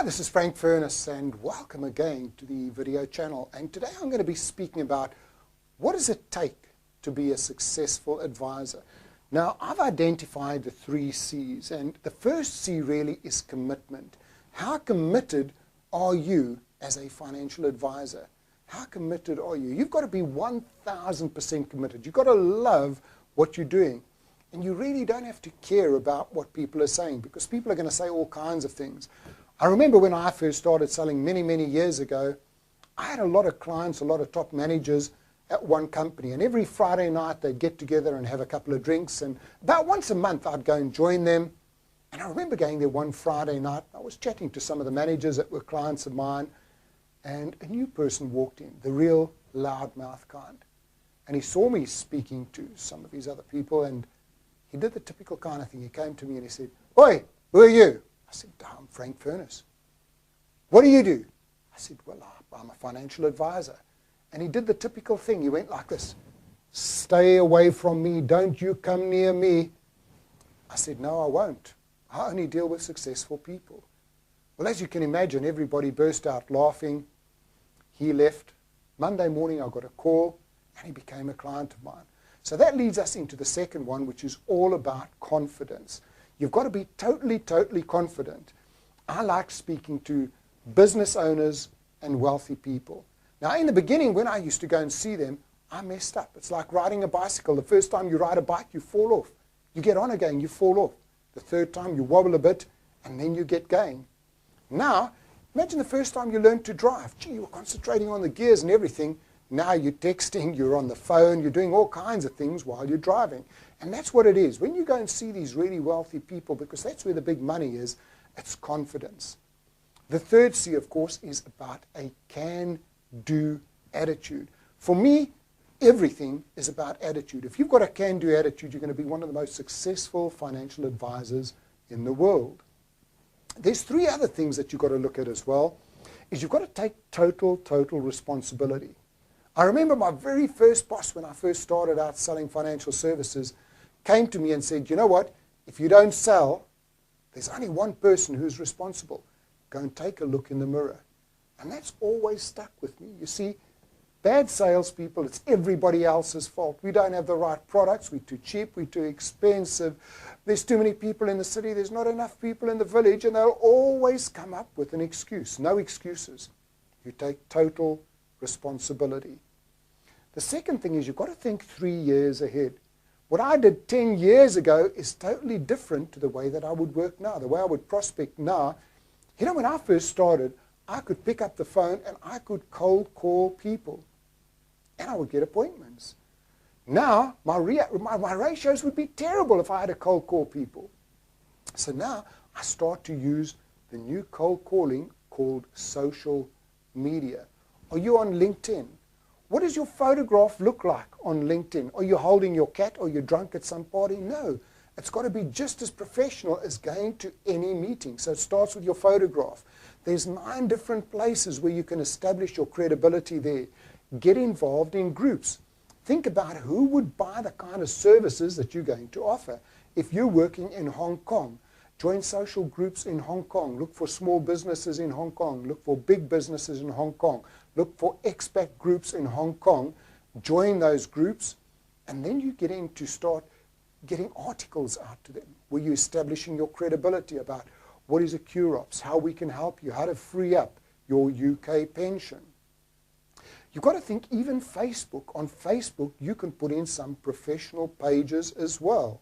Hi, this is Frank Furness and welcome again to the video channel. And today I'm going to be speaking about what does it take to be a successful advisor. Now, I've identified the 3 C's, and the first C really is commitment. How committed are you as a financial advisor? How committed are you? You've got to be 1,000% committed. You've got to love what you're doing. And you really don't have to care about what people are saying, because people are going to say all kinds of things. I remember when I first started selling many years ago, I had a lot of clients, a lot of top managers at one company. And every Friday night they'd get together and have a couple of drinks. And about once a month I'd go and join them. And I remember going there one Friday night. I was chatting to some of the managers that were clients of mine. And a new person walked in, the real loudmouth kind. And he saw me speaking to some of these other people. And he did the typical kind of thing. He came to me and he said, "Oi, who are you?" I said, "I'm Frank Furness." "What do you do?" I said, "Well, I'm a financial advisor." And he did the typical thing. He went like this: "Stay away from me. Don't you come near me." I said, "No, I won't. I only deal with successful people." Well, as you can imagine, everybody burst out laughing. He left. Monday morning, I got a call, and he became a client of mine. So that leads us into the second one, which is all about confidence. You've got to be totally confident. I like speaking to business owners and wealthy people. Now, in the beginning, when I used to go and see them, I messed up. It's like riding a bicycle. The first time you ride a bike, you fall off. You get on again, you fall off. The third time, you wobble a bit, and then you get going. Now, imagine the first time you learned to drive. Gee, you were concentrating on the gears and everything. Now you're texting, you're on the phone, you're doing all kinds of things while you're driving. And that's what it is. When you go and see these really wealthy people, because that's where the big money is, it's confidence. The third C, of course, is about a can-do attitude. For me, everything is about attitude. If you've got a can-do attitude, you're going to be one of the most successful financial advisors in the world. There's 3 other things that you've got to look at as well, is you've got to take total responsibility. I remember my very first boss, when I first started out selling financial services, came to me and said, "You know what? If you don't sell, there's only one person who's responsible. Go and take a look in the mirror." And that's always stuck with me. You see, bad salespeople, it's everybody else's fault. We don't have the right products. We're too cheap. We're too expensive. There's too many people in the city. There's not enough people in the village. And they'll always come up with an excuse. No excuses. You take total responsibility. The second thing is you've got to think 3 years ahead. What I did 10 years ago is totally different to the way that I would work now, the way I would prospect now. You know, when I first started, I could pick up the phone and I could cold call people. And I would get appointments. Now, my ratios would be terrible if I had to cold call people. So now I start to use the new cold calling called social media. Are you on LinkedIn? What does your photograph look like on LinkedIn? Are you holding your cat or you're drunk at some party? No. It's got to be just as professional as going to any meeting. So it starts with your photograph. There's 9 different places where you can establish your credibility there. Get involved in groups. Think about who would buy the kind of services that you're going to offer. If you're working in Hong Kong, join social groups in Hong Kong. Look for small businesses in Hong Kong. Look for big businesses in Hong Kong. Look for expat groups in Hong Kong. Join those groups. And then you get in to start getting articles out to them where you're establishing your credibility about what is a QROPS, how we can help you, how to free up your UK pension. You've got to think even Facebook. On Facebook, you can put in some professional pages as well.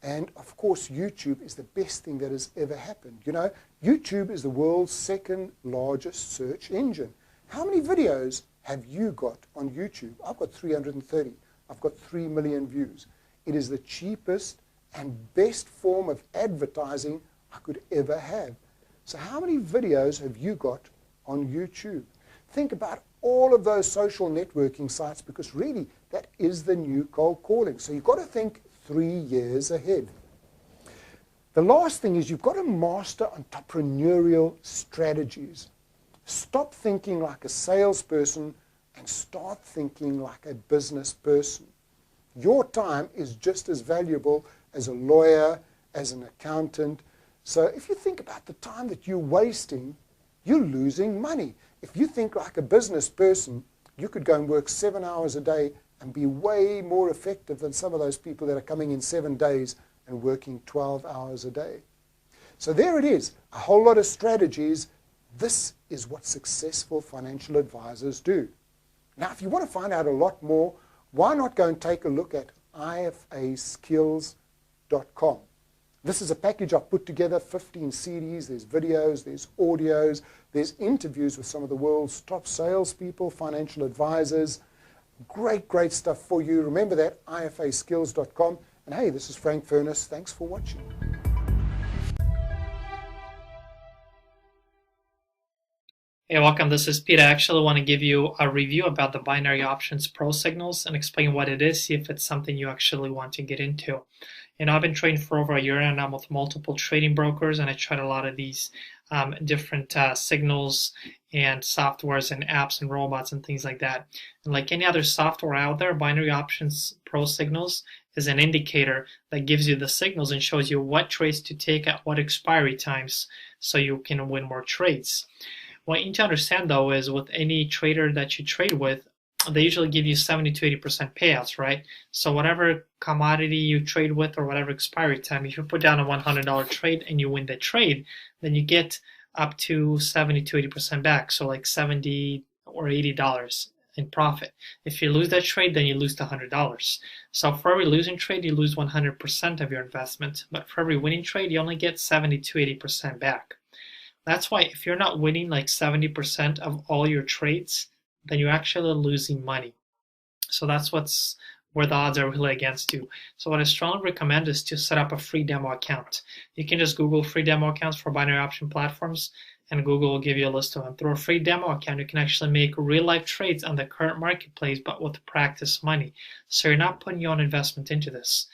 And, of course, YouTube is the best thing that has ever happened. You know, YouTube is the world's 2nd largest search engine. How many videos have you got on YouTube? I've got 330. I've got 3 million views. It is the cheapest and best form of advertising I could ever have. So how many videos have you got on YouTube? Think about all of those social networking sites, because really that is the new cold calling. So you've got to think 3 years ahead. The last thing is you've got to master entrepreneurial strategies. Stop thinking like a salesperson and start thinking like a business person. Your time is just as valuable as a lawyer, as an accountant, So if you think about the time that you're wasting, you're losing money. If you think like a business person, you could go and work 7 hours a day and be way more effective than some of those people that are coming in 7 days and working 12 hours a day. So there it is, a whole lot of strategies. This is what successful financial advisors do. Now, if you want to find out a lot more, why not go and take a look at ifaskills.com. This is a package I've put together, 15 CDs, there's videos, there's audios, there's interviews with some of the world's top salespeople, financial advisors. Great, great stuff for you. Remember that, ifaskills.com. And hey, this is Frank Furness. Thanks for watching. Hey, welcome. This is Peter. I actually want to give you a review about the binary options pro signals and explain what it is, see if it's something you actually want to get into. I've been trading for over a year and I'm with multiple trading brokers, and I tried a lot of these different signals and softwares and apps and robots and things like that. And like any other software out there, binary options pro signals is an indicator that gives you the signals and shows you what trades to take at what expiry times so you can win more trades. What you need to understand, though, is with any trader that you trade with, they usually give you 70 to 80% payouts, right? So whatever commodity you trade with or whatever expiry time, if you put down a $100 trade and you win the trade, then you get up to 70 to 80% back, so like $70 or $80 in profit. If you lose that trade, then you lose the $100. So for every losing trade, you lose 100% of your investment, but for every winning trade, you only get 70 to 80% back. That's why if you're not winning like 70% of all your trades, then you're actually losing money. So that's where the odds are really against you. So what I strongly recommend is to set up a free demo account. You can just Google free demo accounts for binary option platforms, and Google will give you a list of them. Through a free demo account, you can actually make real life trades on the current marketplace, but with practice money. So you're not putting your own investment into this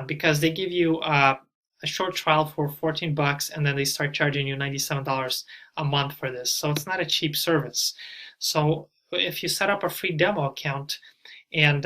because they give you a short trial for $14, and then they start charging you $97 a month for this. So it's not a cheap service. So if you set up a free demo account and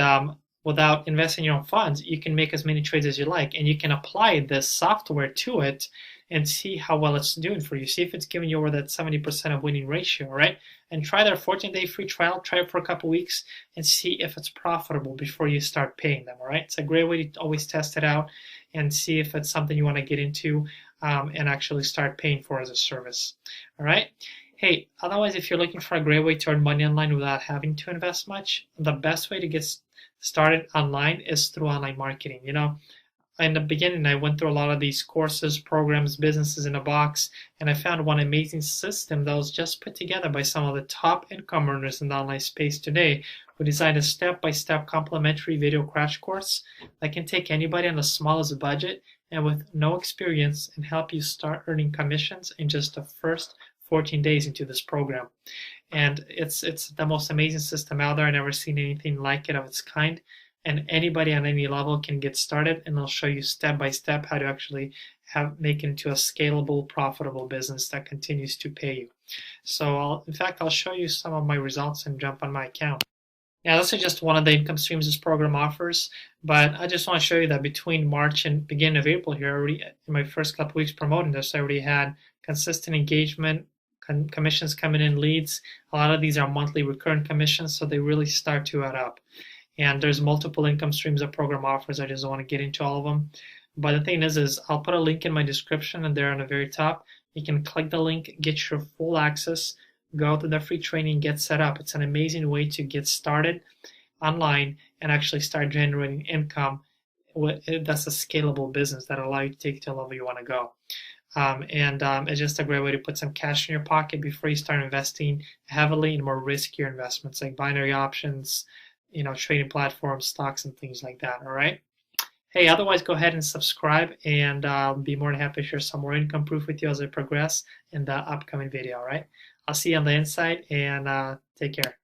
without investing your own funds, you can make as many trades as you like, and you can apply this software to it and see how well it's doing for you. See if it's giving you over that 70% of winning ratio, right? And try their 14-day free trial. Try it for a couple weeks and see if it's profitable before you start paying them, all right? It's a great way to always test it out and see if it's something you want to get into and actually start paying for as a service, all right? Hey, otherwise, if you're looking for a great way to earn money online without having to invest much, the best way to get started online is through online marketing. In the beginning, I went through a lot of these courses, programs, businesses in a box, and I found one amazing system that was just put together by some of the top income earners in the online space today, who designed a step-by-step complimentary video crash course that can take anybody on the smallest budget and with no experience and help you start earning commissions in just the first 14 days into this program. And it's the most amazing system out there. I've never seen anything like it of its kind. And anybody on any level can get started, and I'll show you step by step how to actually make it into a scalable, profitable business that continues to pay you. So in fact, I'll show you some of my results and jump on my account. Now, this is just one of the income streams this program offers, but I just want to show you that between March and beginning of April here, already in my first couple weeks promoting this, I already had consistent engagement, commissions coming in, leads. A lot of these are monthly recurrent commissions, so they really start to add up. And there's multiple income streams the program offers. I just don't want to get into all of them. But the thing is I'll put a link in my description, and there on the very top, you can click the link, get your full access, go to the free training, get set up. It's an amazing way to get started online and actually start generating income. That's a scalable business that allows you to take to the level you want to go. It's just a great way to put some cash in your pocket before you start investing heavily in more riskier investments like binary options, trading platforms, stocks, and things like that, all right? Hey, otherwise, go ahead and subscribe, and I'll be more than happy to share some more income proof with you as I progress in the upcoming video, all right? I'll see you on the inside, and take care.